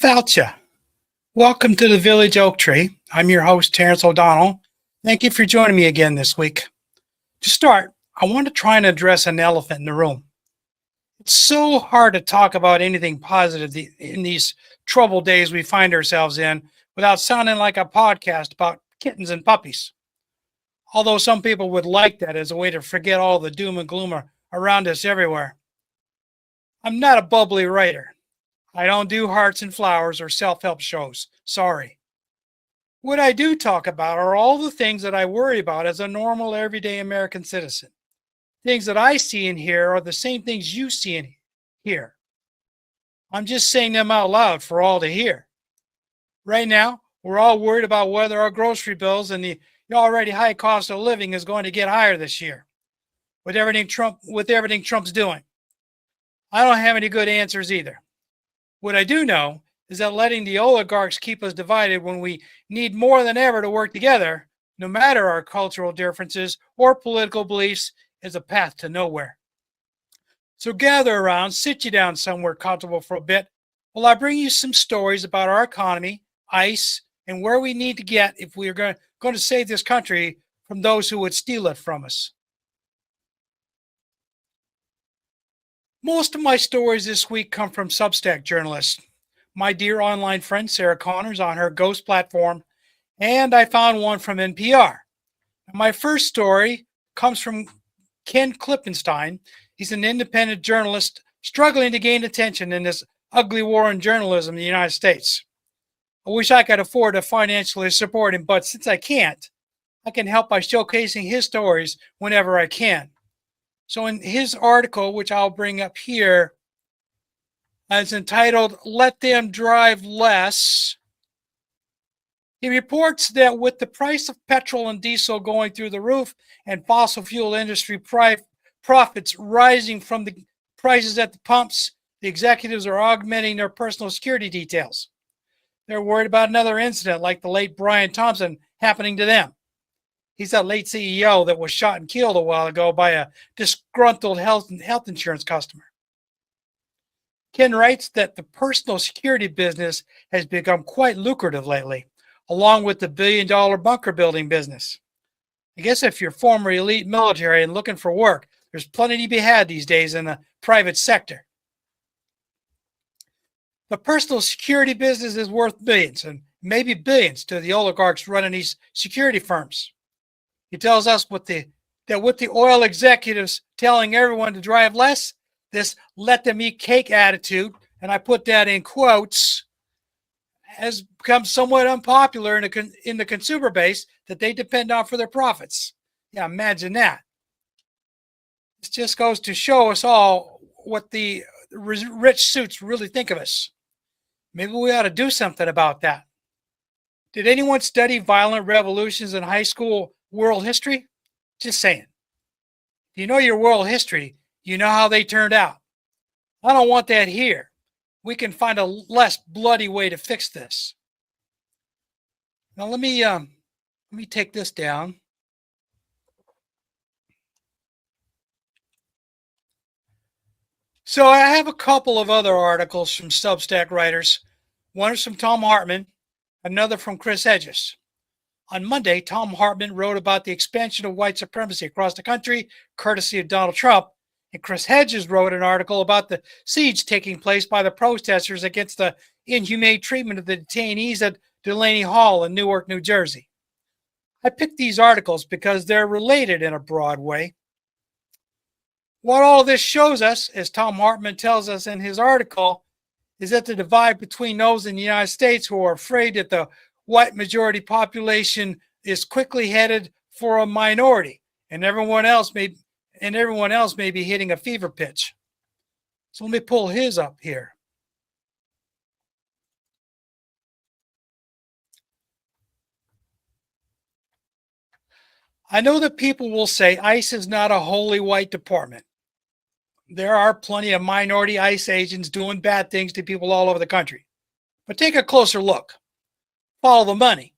Fáilte. Welcome to the Village Oak Tree. I'm your host, Terrance Ó Domhnaill. Thank you for joining me again this week. To start, I want to try and address an elephant in the room. It's so hard to talk about anything positive in these troubled days we find ourselves in without sounding like a podcast about kittens and puppies. Although some people would like that as a way to forget all the doom and gloom around us everywhere. I'm not a bubbly writer. I don't do hearts and flowers or self-help shows. Sorry. What I do talk about are all the things that I worry about as a normal, everyday American citizen. Things that I see and hear are the same things you see and hear. I'm just saying them out loud for all to hear. Right now, we're all worried about whether our grocery bills and the already high cost of living is going to get higher this year with everything Trump's doing. I don't have any good answers either. What I do know is that letting the oligarchs keep us divided when we need more than ever to work together, no matter our cultural differences or political beliefs, is a path to nowhere. So gather around, sit you down somewhere comfortable for a bit while I bring you some stories about our economy, ICE, and where we need to get if we are going to save this country from those who would steal it from us. Most of my stories this week come from Substack journalists. My dear online friend Sarah Connors on her Ghost platform, and I found one from NPR. My first story comes from Ken Klippenstein. He's an independent journalist struggling to gain attention in this ugly war on journalism in the United States. I wish I could afford to financially support him, but since I can't, I can help by showcasing his stories whenever I can. So in his article, which I'll bring up here, is entitled, "Let Them Drive Less," he reports that with the price of petrol and diesel going through the roof and fossil fuel industry profits rising from the prices at the pumps, the executives are augmenting their personal security details. They're worried about another incident like the late Brian Thompson happening to them. He's that late CEO that was shot and killed a while ago by a disgruntled health insurance customer. Ken writes that the personal security business has become quite lucrative lately, along with the billion-dollar bunker building business. I guess if you're former elite military and looking for work, there's plenty to be had these days in the private sector. The personal security business is worth billions and maybe billions to the oligarchs running these security firms. He tells us that with the oil executives telling everyone to drive less, this let them eat cake attitude, and I put that in quotes, has become somewhat unpopular in the consumer base that they depend on for their profits. Yeah, imagine that. This just goes to show us all what the rich suits really think of us. Maybe we ought to do something about that. Did anyone study violent revolutions in high school world history? Just saying. If you know your world history, you know how they turned out. I don't want that here. We can find a less bloody way to fix this. Now let me take this down. So I have a couple of other articles from Substack writers. One is from Thom Hartmann, another from Chris Hedges. On Monday, Thom Hartmann wrote about the expansion of white supremacy across the country, courtesy of Donald Trump, and Chris Hedges wrote an article about the siege taking place by the protesters against the inhumane treatment of the detainees at Delaney Hall in Newark, New Jersey. I picked these articles because they're related in a broad way. What all this shows us, as Thom Hartmann tells us in his article, is that the divide between those in the United States who are afraid that the white majority population is quickly headed for a minority, and everyone else may be hitting a fever pitch. So let me pull his up here. I know that people will say ICE is not a wholly white department. There are plenty of minority ICE agents doing bad things to people all over the country. But take a closer look. Follow the money.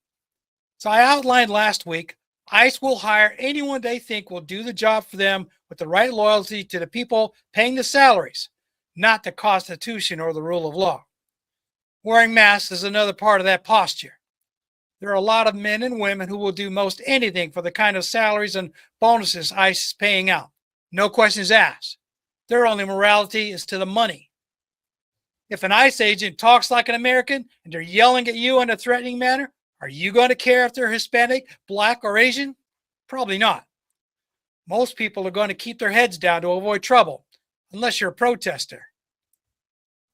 So I outlined last week, ICE will hire anyone they think will do the job for them with the right loyalty to the people paying the salaries, not the Constitution or the rule of law. Wearing masks is another part of that posture. There are a lot of men and women who will do most anything for the kind of salaries and bonuses ICE is paying out. No questions asked. Their only morality is to the money. If an ICE agent talks like an American and they're yelling at you in a threatening manner, are you going to care if they're Hispanic, Black, or Asian? Probably not. Most people are going to keep their heads down to avoid trouble, unless you're a protester.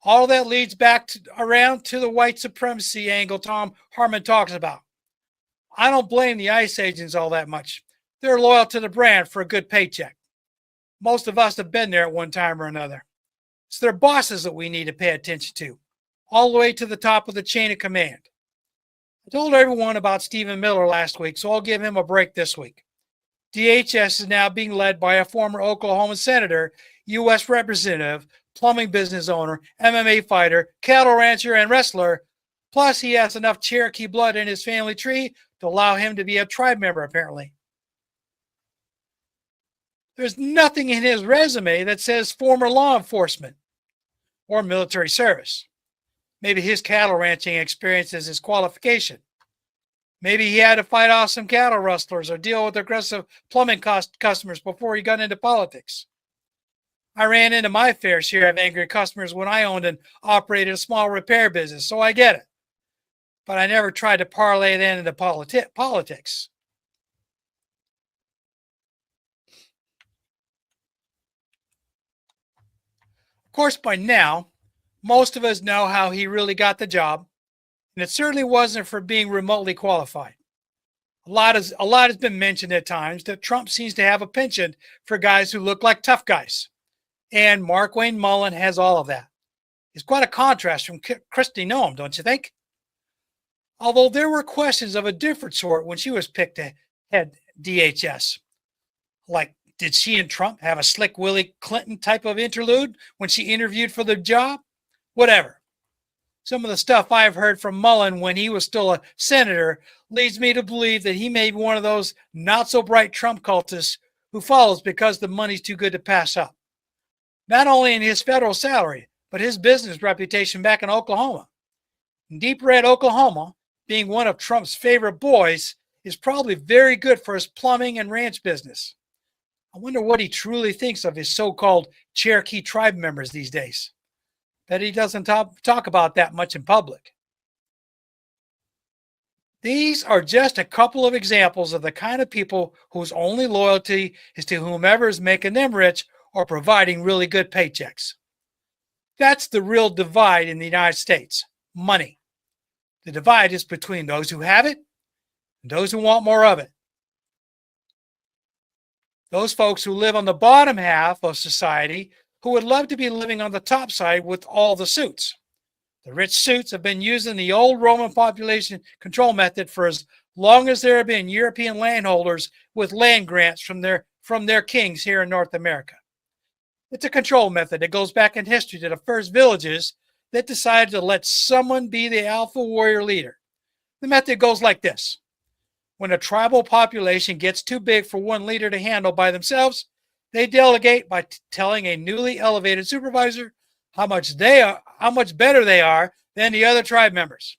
All that leads back around to the white supremacy angle Tom Harmon talks about. I don't blame the ICE agents all that much. They're loyal to the brand for a good paycheck. Most of us have been there at one time or another. It's their bosses that we need to pay attention to, all the way to the top of the chain of command. I told everyone about Stephen Miller last week, so I'll give him a break this week. DHS is now being led by a former Oklahoma senator, U.S. representative, plumbing business owner, MMA fighter, cattle rancher, and wrestler. Plus, he has enough Cherokee blood in his family tree to allow him to be a tribe member, apparently. There's nothing in his resume that says former law enforcement or military service. Maybe his cattle ranching experience is his qualification. Maybe he had to fight off some cattle rustlers or deal with aggressive plumbing customers before he got into politics. I ran into my fair share of angry customers when I owned and operated a small repair business, so I get it. But I never tried to parlay that into politics. Of course, by now, most of us know how he really got the job, and it certainly wasn't for being remotely qualified. A lot has been mentioned at times that Trump seems to have a penchant for guys who look like tough guys. And Markwayne Mullin has all of that. He's quite a contrast from Kristi Noem, don't you think? Although there were questions of a different sort when she was picked to head DHS. Like, did she and Trump have a slick Willie Clinton type of interlude when she interviewed for the job? Whatever. Some of the stuff I've heard from Mullin when he was still a senator leads me to believe that he may be one of those not-so-bright Trump cultists who follows because the money's too good to pass up. Not only in his federal salary, but his business reputation back in Oklahoma. In deep red Oklahoma, being one of Trump's favorite boys, is probably very good for his plumbing and ranch business. I wonder what he truly thinks of his so-called Cherokee tribe members these days. Bet he doesn't talk about that much in public. These are just a couple of examples of the kind of people whose only loyalty is to whomever is making them rich or providing really good paychecks. That's the real divide in the United States, money. The divide is between those who have it and those who want more of it. Those folks who live on the bottom half of society who would love to be living on the top side with all the suits. The rich suits have been using the old Roman population control method for as long as there have been European landholders with land grants from their kings here in North America. It's a control method that goes back in history to the first villages that decided to let someone be the alpha warrior leader. The method goes like this. When a tribal population gets too big for one leader to handle by themselves, they delegate by telling a newly elevated supervisor how much better they are than the other tribe members,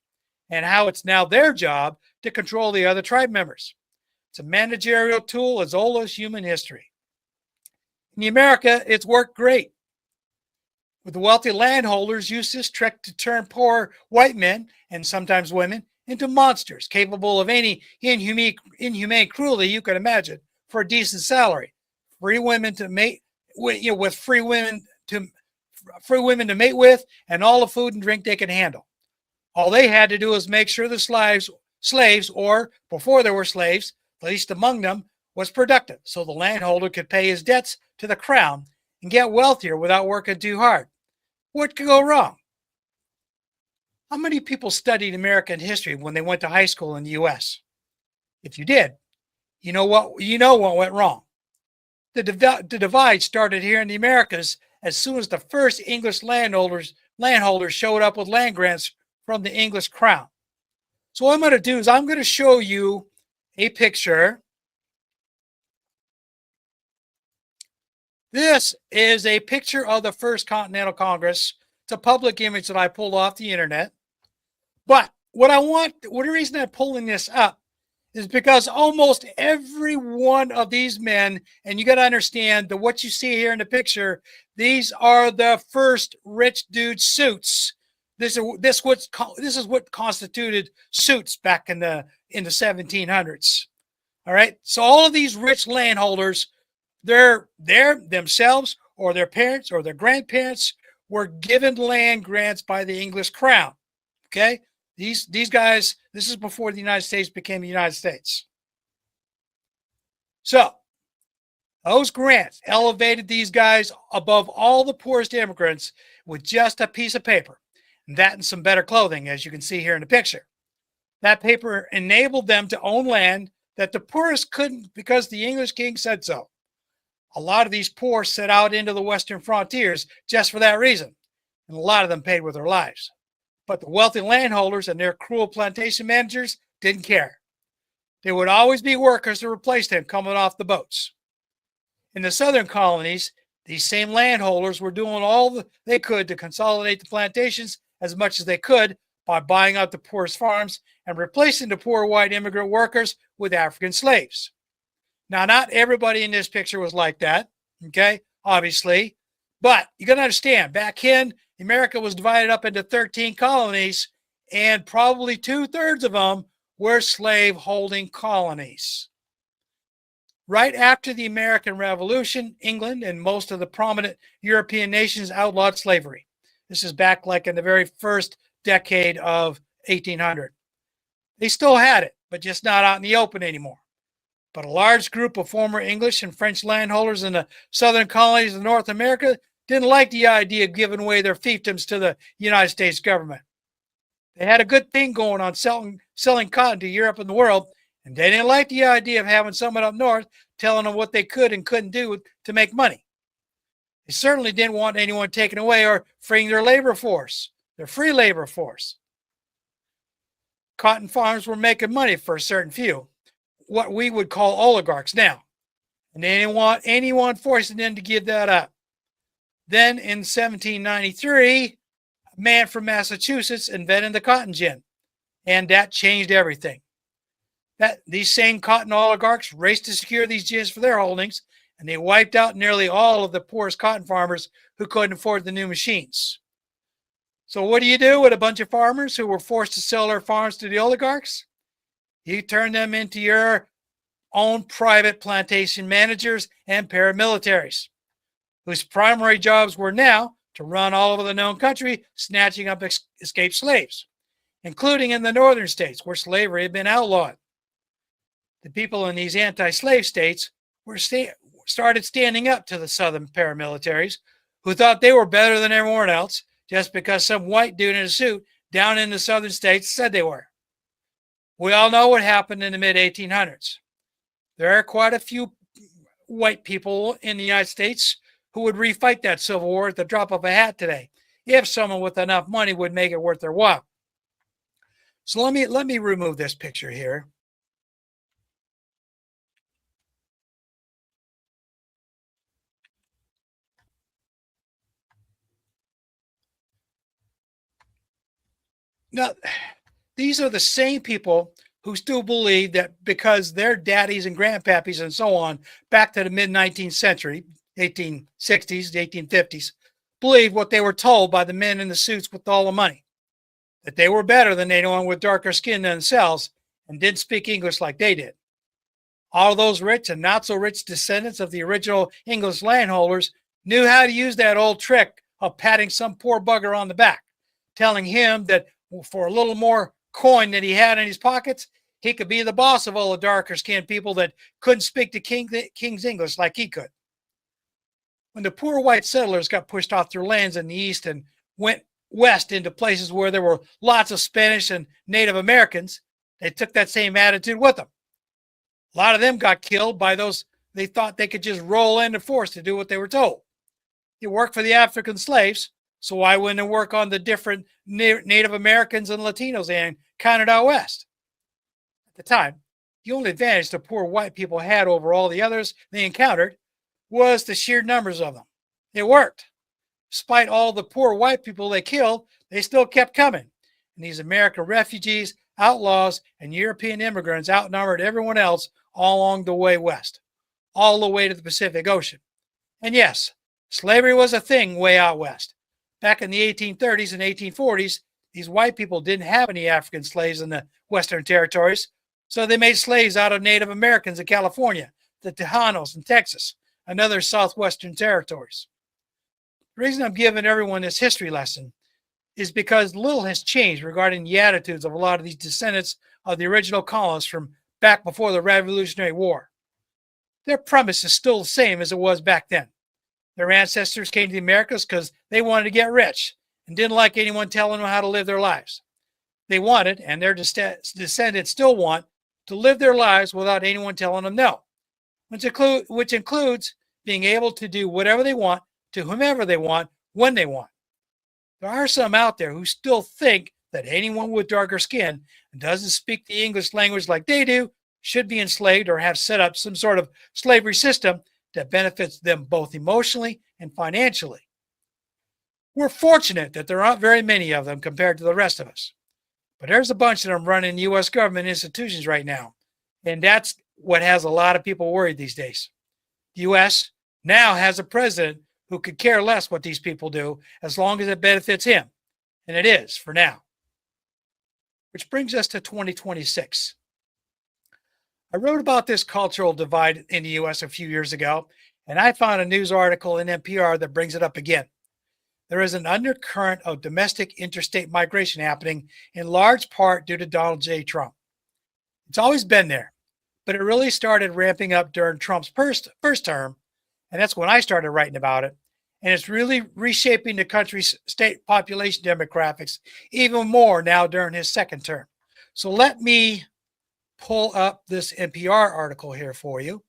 and how it's now their job to control the other tribe members. It's a managerial tool as old as human history. In America, it's worked great. With the wealthy landholders used this trick to turn poor white men, and sometimes women, into monsters capable of any inhumane cruelty you could imagine for a decent salary. Free women to mate with free women to mate with, and all the food and drink they could handle. All they had to do was make sure the slaves, or before there were slaves, the least among them, was productive, so the landholder could pay his debts to the crown and get wealthier without working too hard. What could go wrong? How many people studied American history when they went to high school in the U.S.? If you did, you know what went wrong. The divide started here in the Americas as soon as the first English landholders showed up with land grants from the English crown. So what I'm going to do is I'm going to show you a picture. This is a picture of the First Continental Congress. It's a public image that I pulled off the internet. But the reason I'm pulling this up is because almost every one of these men, and you got to understand that what you see here in the picture, these are the first rich dude suits. This is what constituted suits back in the 1700s. All right, so all of these rich landholders, they're themselves or their parents or their grandparents were given land grants by the English crown. Okay, these guys, this is before the United States became the United States. So those grants elevated these guys above all the poorest immigrants with just a piece of paper, and that and some better clothing, as you can see here in the picture. That paper enabled them to own land that the poorest couldn't because the English king said so. A lot of these poor set out into the western frontiers just for that reason, and a lot of them paid with their lives. But the wealthy landholders and their cruel plantation managers didn't care. There would always be workers to replace them coming off the boats. In the southern colonies, these same landholders were doing all they could to consolidate the plantations as much as they could by buying out the poorest farms and replacing the poor white immigrant workers with African slaves. Now, not everybody in this picture was like that, okay, obviously, but you got to understand, back then, America was divided up into 13 colonies, and probably 2/3 of them were slave-holding colonies. Right after the American Revolution, England and most of the prominent European nations outlawed slavery. This is back like in the very first decade of 1800. They still had it, but just not out in the open anymore. But a large group of former English and French landholders in the southern colonies of North America didn't like the idea of giving away their fiefdoms to the United States government. They had a good thing going on selling cotton to Europe and the world, and they didn't like the idea of having someone up north telling them what they could and couldn't do to make money. They certainly didn't want anyone taken away or freeing their labor force, their free labor force. Cotton farms were making money for a certain few, what we would call oligarchs now, and they didn't want anyone forcing them to give that up. Then in 1793, a man from Massachusetts invented the cotton gin, and that changed everything. These same cotton oligarchs raced to secure these gins for their holdings, and they wiped out nearly all of the poorest cotton farmers who couldn't afford the new machines. So what do you do with a bunch of farmers who were forced to sell their farms to the oligarchs? You turn them into your own private plantation managers and paramilitaries, whose primary jobs were now to run all over the known country, snatching up escaped slaves, including in the northern states where slavery had been outlawed. The people in these anti-slave states started standing up to the southern paramilitaries, who thought they were better than everyone else just because some white dude in a suit down in the southern states said they were. We all know what happened in the mid-1800s. There are quite a few white people in the United States who would refight that Civil War at the drop of a hat today, if someone with enough money would make it worth their while. So let me remove this picture here. Now, these are the same people who still believe that because their daddies and grandpappies and so on, back to the mid-19th century, 1860s, 1850s, believed what they were told by the men in the suits with all the money, that they were better than anyone with darker skin than themselves and didn't speak English like they did. All those rich and not so rich descendants of the original English landholders knew how to use that old trick of patting some poor bugger on the back, telling him that for a little more coin that he had in his pockets, he could be the boss of all the darker skinned people that couldn't speak the king's English like he could. When the poor white settlers got pushed off their lands in the east and went west into places where there were lots of Spanish and Native Americans, they took that same attitude with them. A lot of them got killed by those they thought they could just roll into force to do what they were told. It worked for the African slaves, so why wouldn't it work on the different Native Americans and Latinos they encountered out west? At the time, the only advantage the poor white people had over all the others they encountered was the sheer numbers of them. It worked. Despite all the poor white people they killed, they still kept coming. and these American refugees, outlaws, and European immigrants outnumbered everyone else all along the way west, all the way to the Pacific Ocean. And yes, slavery was a thing way out west. Back in the 1830s and 1840s, these white people didn't have any African slaves in the Western territories, so they made slaves out of Native Americans in California, the Tejanos in Texas, and other southwestern territories. The reason I'm giving everyone this history lesson is because little has changed regarding the attitudes of a lot of these descendants of the original colonists from back before the Revolutionary War. Their premise is still the same as it was back then. Their ancestors came to the Americas because they wanted to get rich and didn't like anyone telling them how to live their lives. They wanted, and their descendants still want, to live their lives without anyone telling them no, which includes being able to do whatever they want to whomever they want when they want. There are some out there who still think that anyone with darker skin and doesn't speak the English language like they do should be enslaved or have set up some sort of slavery system that benefits them both emotionally and financially. We're fortunate that there aren't very many of them compared to the rest of us. But there's a bunch of them running U.S. government institutions right now. And that's what has a lot of people worried these days. The U.S. now has a president who could care less what these people do as long as it benefits him. And it is for now. Which brings us to 2026. I wrote about this cultural divide in the U.S. a few years ago, and I found a news article in NPR that brings it up again. There is an undercurrent of domestic interstate migration happening in large part due to Donald J. Trump. It's always been there, but it really started ramping up during Trump's first term, and that's when I started writing about it. And it's really reshaping the country's state population demographics even more now during his second term. So let me pull up this NPR article here for you.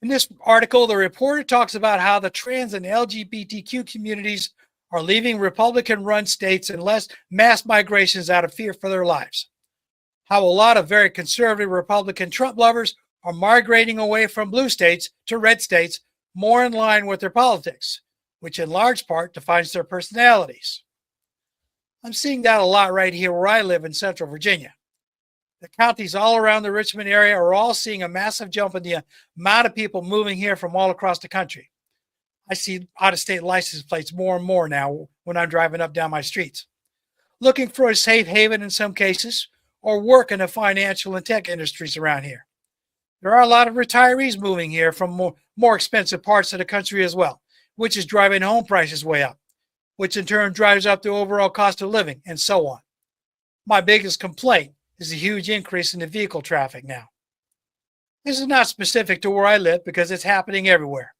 In this article, the reporter talks about how the trans and LGBTQ communities are leaving Republican-run states in less mass migrations out of fear for their lives. How a lot of very conservative Republican Trump lovers are migrating away from blue states to red states more in line with their politics, which in large part defines their personalities. I'm seeing that a lot right here where I live in Central Virginia. The counties all around the Richmond area are all seeing a massive jump in the amount of people moving here from all across the country. I see out-of-state license plates more and more now when I'm driving up down my streets, looking for a safe haven in some cases, or work in the financial and tech industries around here. There are a lot of retirees moving here from more expensive parts of the country as well, which is driving home prices way up, which in turn drives up the overall cost of living, and so on. My biggest complaint is a huge increase in the vehicle traffic now. This is not specific to where I live because it's happening everywhere.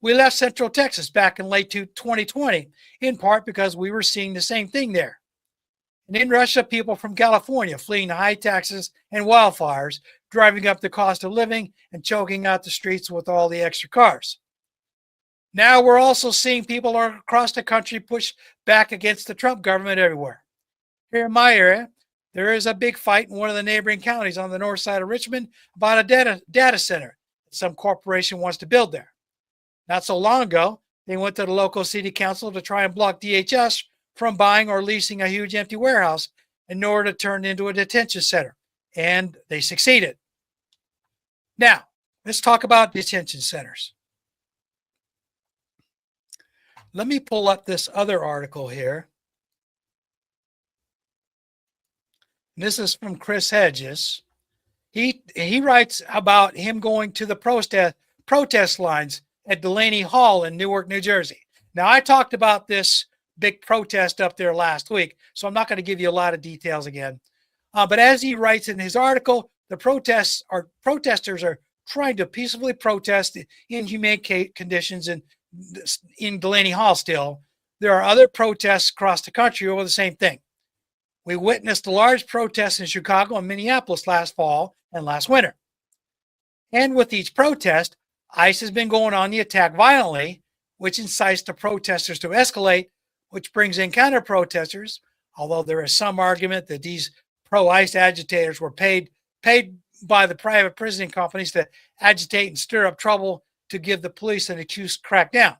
We left Central Texas back in late 2020, in part because we were seeing the same thing there. And in Russia, people from California fleeing the high taxes and wildfires, driving up the cost of living and choking out the streets with all the extra cars. Now we're also seeing people across the country push back against the Trump government everywhere. Here in my area, there is a big fight in one of the neighboring counties on the north side of Richmond about a data center that some corporation wants to build there. Not so long ago, they went to the local city council to try and block DHS from buying or leasing a huge empty warehouse in order to turn it into a detention center, and they succeeded. Now, let's talk about detention centers. Let me pull up this other article here. This is from Chris Hedges. He writes about him going to the protest lines at Delaney Hall in Newark, New Jersey. Now, I talked about this big protest up there last week, so I'm not going to give you a lot of details again. But as he writes in his article, the protesters are trying to peacefully protest the inhumane conditions in Delaney Hall still. There are other protests across the country over the same thing. We witnessed a large protest in Chicago and Minneapolis last fall and last winter. And with each protest, ICE has been going on the attack violently, which incites the protesters to escalate, which brings in counter-protesters, although there is some argument that these pro-ICE agitators were paid by the private prison companies to agitate and stir up trouble to give the police an excuse to crack down.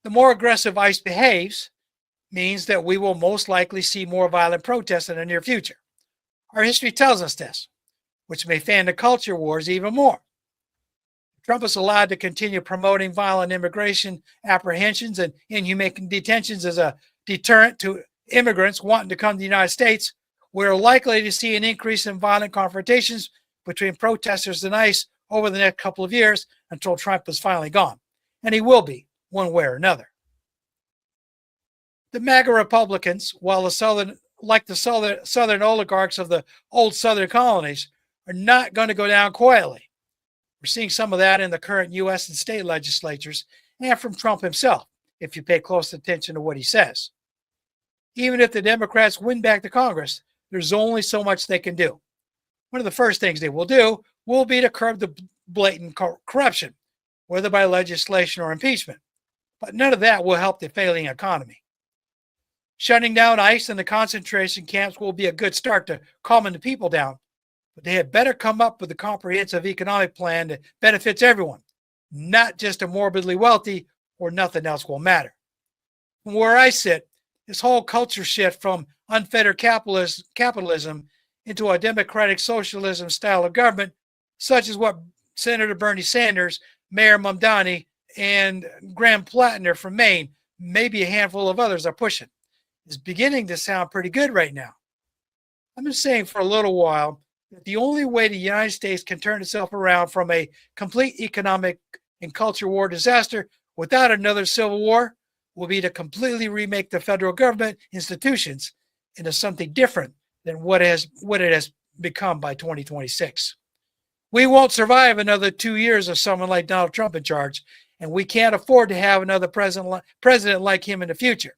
The more aggressive ICE behaves, means that we will most likely see more violent protests in the near future. Our history tells us this, which may fan the culture wars even more. Trump is allowed to continue promoting violent immigration apprehensions and inhumane detentions as a deterrent to immigrants wanting to come to the United States. We're likely to see an increase in violent confrontations between protesters and ICE over the next couple of years until Trump is finally gone. And he will be, one way or another. The MAGA Republicans, while the southern oligarchs of the old southern colonies, are not going to go down quietly. We're seeing some of that in the current U.S. and state legislatures and from Trump himself, if you pay close attention to what he says. Even if the Democrats win back the Congress, there's only so much they can do. One of the first things they will do will be to curb the blatant corruption, whether by legislation or impeachment. But none of that will help the failing economy. Shutting down ICE and the concentration camps will be a good start to calming the people down, but they had better come up with a comprehensive economic plan that benefits everyone, not just the morbidly wealthy, or nothing else will matter. From where I sit, this whole culture shift from unfettered capitalism into a democratic socialism style of government, such as what Senator Bernie Sanders, Mayor Mamdani, and Graham Plattner from Maine, maybe a handful of others are pushing, is beginning to sound pretty good right now. I've been saying for a little while that the only way the United States can turn itself around from a complete economic and culture war disaster without another civil war will be to completely remake the federal government institutions into something different than what it has become by 2026. We won't survive another 2 years of someone like Donald Trump in charge, and we can't afford to have another president like him in the future.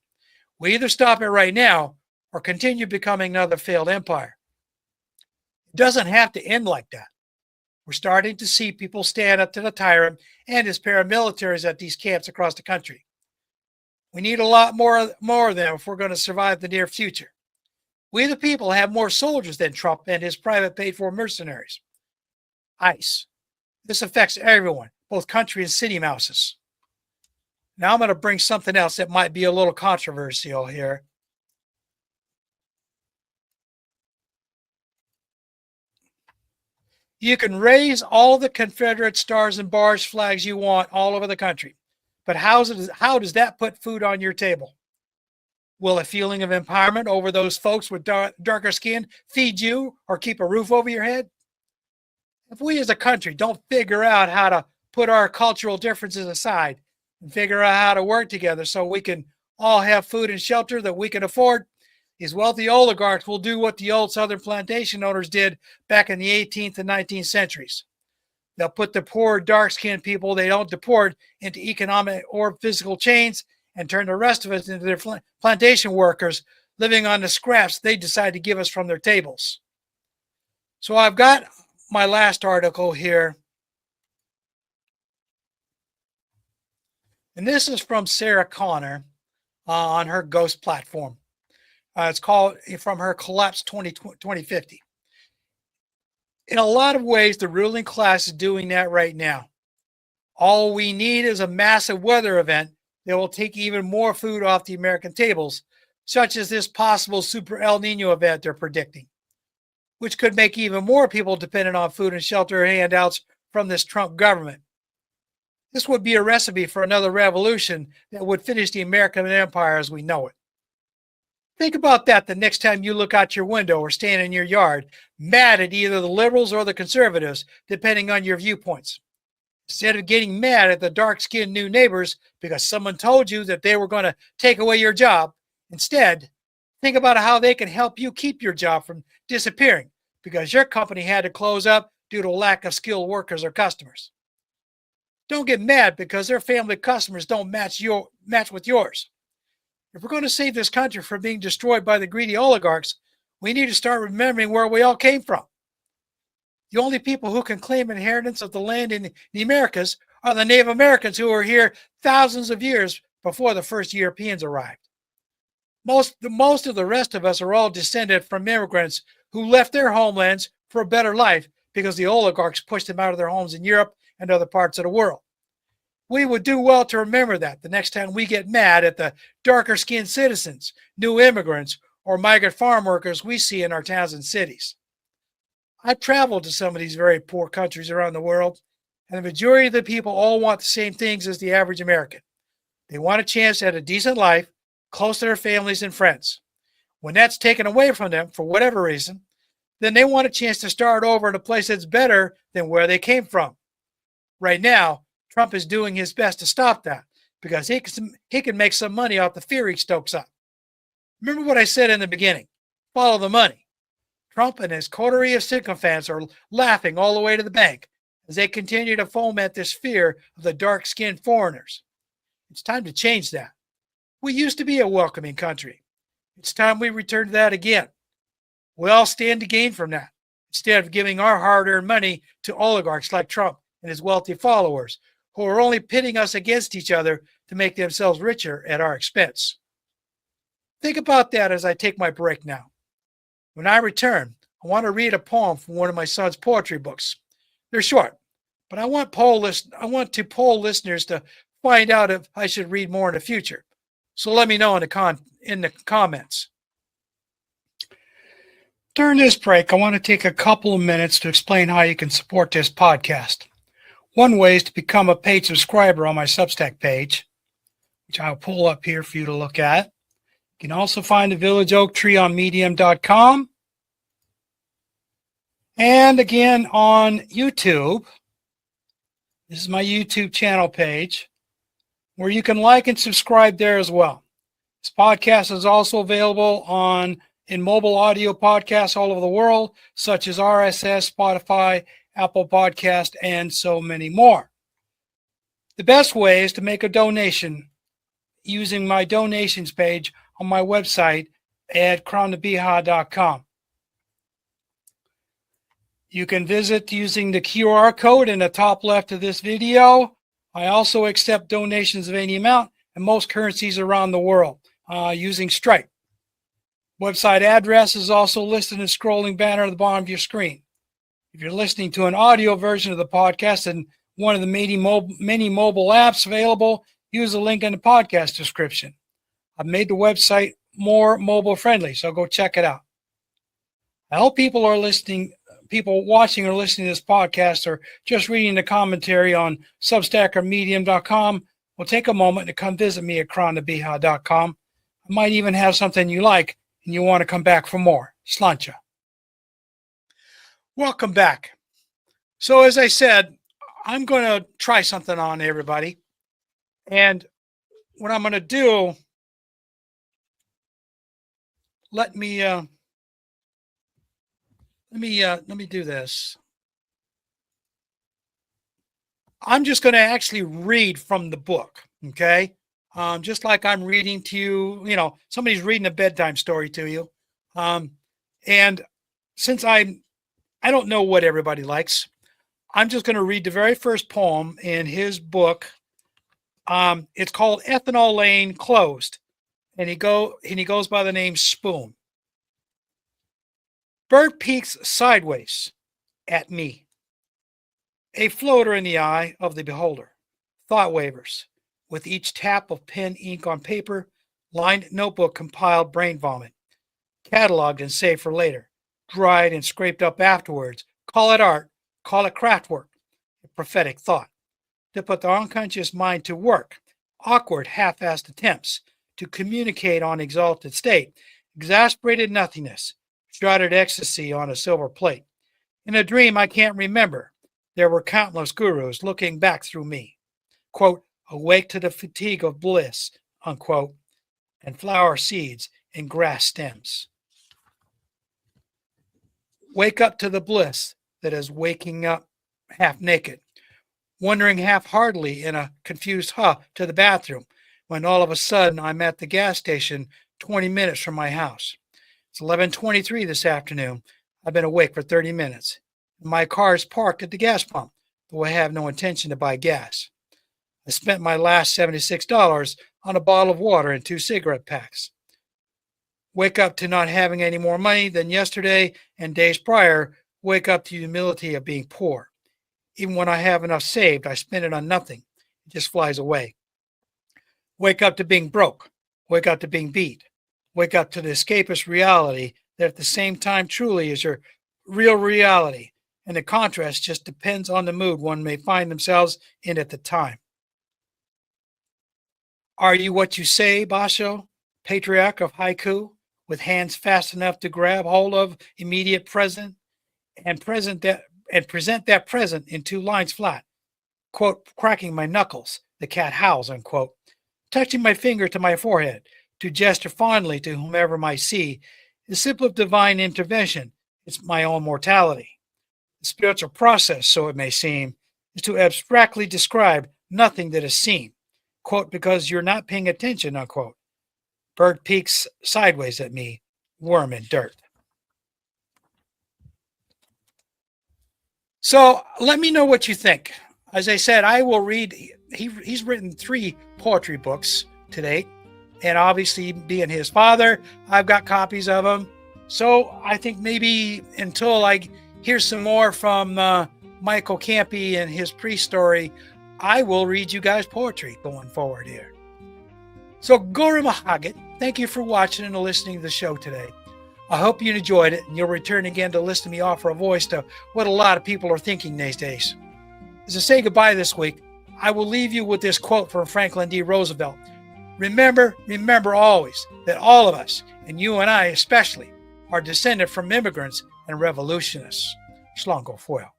We either stop it right now or continue becoming another failed empire. It doesn't have to end like that. We're starting to see people stand up to the tyrant and his paramilitaries at these camps across the country. We need a lot more of them if we're going to survive the near future. We the people have more soldiers than Trump and his private paid-for mercenaries. ICE. This affects everyone, both country and city mouses. Now I'm going to bring something else that might be a little controversial here. You can raise all the Confederate stars and bars flags you want all over the country, but how does that put food on your table? Will a feeling of empowerment over those folks with darker skin feed you or keep a roof over your head? If we as a country don't figure out how to put our cultural differences aside and figure out how to work together so we can all have food and shelter that we can afford, these wealthy oligarchs will do what the old Southern plantation owners did back in the 18th and 19th centuries. They'll put the poor, dark-skinned people they don't deport into economic or physical chains and turn the rest of us into their plantation workers living on the scraps they decide to give us from their tables. So I've got my last article here. And this is from Sarah Connor on her Ghost platform. It's called From Her Collapse 2050. In a lot of ways, the ruling class is doing that right now. All we need is a massive weather event that will take even more food off the American tables, such as this possible super El Nino event they're predicting, which could make even more people dependent on food and shelter handouts from this Trump government. This would be a recipe for another revolution that would finish the American empire as we know it. Think about that the next time you look out your window or stand in your yard, mad at either the liberals or the conservatives, depending on your viewpoints. Instead of getting mad at the dark-skinned new neighbors because someone told you that they were going to take away your job, instead, think about how they can help you keep your job from disappearing because your company had to close up due to a lack of skilled workers or customers. Don't get mad because their family customers don't match with yours. If we're going to save this country from being destroyed by the greedy oligarchs, we need to start remembering where we all came from. The only people who can claim inheritance of the land in the Americas are the Native Americans who were here thousands of years before the first Europeans arrived. Most of the rest of us are all descended from immigrants who left their homelands for a better life because the oligarchs pushed them out of their homes in Europe and other parts of the world. We would do well to remember that the next time we get mad at the darker skinned citizens, new immigrants, or migrant farm workers we see in our towns and cities. I've traveled to some of these very poor countries around the world, and the majority of the people all want the same things as the average American. They want a chance at a decent life, close to their families and friends. When that's taken away from them for whatever reason, then they want a chance to start over in a place that's better than where they came from. Right now, Trump is doing his best to stop that because he can make some money off the fear he stokes up. Remember what I said in the beginning, follow the money. Trump and his coterie of sycophants are laughing all the way to the bank as they continue to foment this fear of the dark-skinned foreigners. It's time to change that. We used to be a welcoming country. It's time we return to that again. We all stand to gain from that, instead of giving our hard-earned money to oligarchs like Trump and his wealthy followers, who are only pitting us against each other to make themselves richer at our expense. Think about that as I take my break now. When I return, I want to read a poem from one of my son's poetry books. They're short, but I want to poll listeners to find out if I should read more in the future. So let me know in the comments. During this break, I want to take a couple of minutes to explain how you can support this podcast. One way is to become a paid subscriber on my Substack page, which I'll pull up here for you to look at. You can also find the Village Oak Tree on medium.com. And again on YouTube. This is my YouTube channel page, where you can like and subscribe there as well. This podcast is also available in mobile audio podcasts all over the world, such as RSS, Spotify, Apple Podcast, and so many more. The best way is to make a donation using my donations page on my website at crownthebeehaw.com. You can visit using the QR code in the top left of this video. I also accept donations of any amount and most currencies around the world using Stripe. Website address is also listed in the scrolling banner at the bottom of your screen. If you're listening to an audio version of the podcast and one of the many mobile apps available, use the link in the podcast description. I've made the website more mobile friendly, so go check it out. I hope people watching or listening to this podcast or just reading the commentary on Substack or Medium.com will take a moment to come visit me at crownthebeehaw.com. I might even have something you like and you want to come back for more. Sláinte. Welcome back. So as I said, I'm going to try something on everybody. And what I'm going to do, let me do this. I'm just going to actually read from the book, okay? Just like I'm reading to you, somebody's reading a bedtime story to you. And since I don't know what everybody likes, I'm just going to read the very first poem in his book. It's called Ethanol Lane Closed, and he goes by the name Spoon. Bird peeks sideways at me, a floater in the eye of the beholder. Thought wavers with each tap of pen ink on paper, lined notebook compiled brain vomit, cataloged and saved for later, dried and scraped up afterwards. Call it art, call it craft work, a prophetic thought. To put the unconscious mind to work, awkward half-assed attempts to communicate on exalted state, exasperated nothingness, shrouded ecstasy on a silver plate. In a dream I can't remember, there were countless gurus looking back through me. Quote, awake to the fatigue of bliss, unquote, and flower seeds in grass stems. Wake up to the bliss that is waking up half naked, wandering half-heartedly in a confused to the bathroom, when all of a sudden I'm at the gas station 20 minutes from my house. It's 11:23 this afternoon. I've been awake for 30 minutes. My car is parked at the gas pump, though I have no intention to buy gas. I spent my last $76 on a bottle of water and 2 cigarette packs. Wake up to not having any more money than yesterday and days prior. Wake up to the humility of being poor. Even when I have enough saved, I spend it on nothing. It just flies away. Wake up to being broke. Wake up to being beat. Wake up to the escapist reality that at the same time truly is your real reality. And the contrast just depends on the mood one may find themselves in at the time. Are you what you say, Basho, patriarch of haiku, with hands fast enough to grab hold of immediate present and present that and present that present in 2 lines flat? Quote, cracking my knuckles, the cat howls, unquote. Touching my finger to my forehead, to gesture fondly to whomever might see, is simple of divine intervention. It's my own mortality. The spiritual process, so it may seem, is to abstractly describe nothing that is seen. Quote, because you're not paying attention, unquote. Bird peeks sideways at me, worm in dirt. So let me know what you think. As I said, I will read. He's written 3 poetry books to date. And obviously, being his father, I've got copies of them. So I think maybe until I hear some more from Michael Campy and his pre-story, I will read you guys poetry going forward here. So Guru Mahagat, thank you for watching and listening to the show today. I hope you enjoyed it, and you'll return again to listen to me offer a voice to what a lot of people are thinking these days. As I say goodbye this week, I will leave you with this quote from Franklin D. Roosevelt. Remember always that all of us, and you and I especially, are descended from immigrants and revolutionists. Slango Foyle.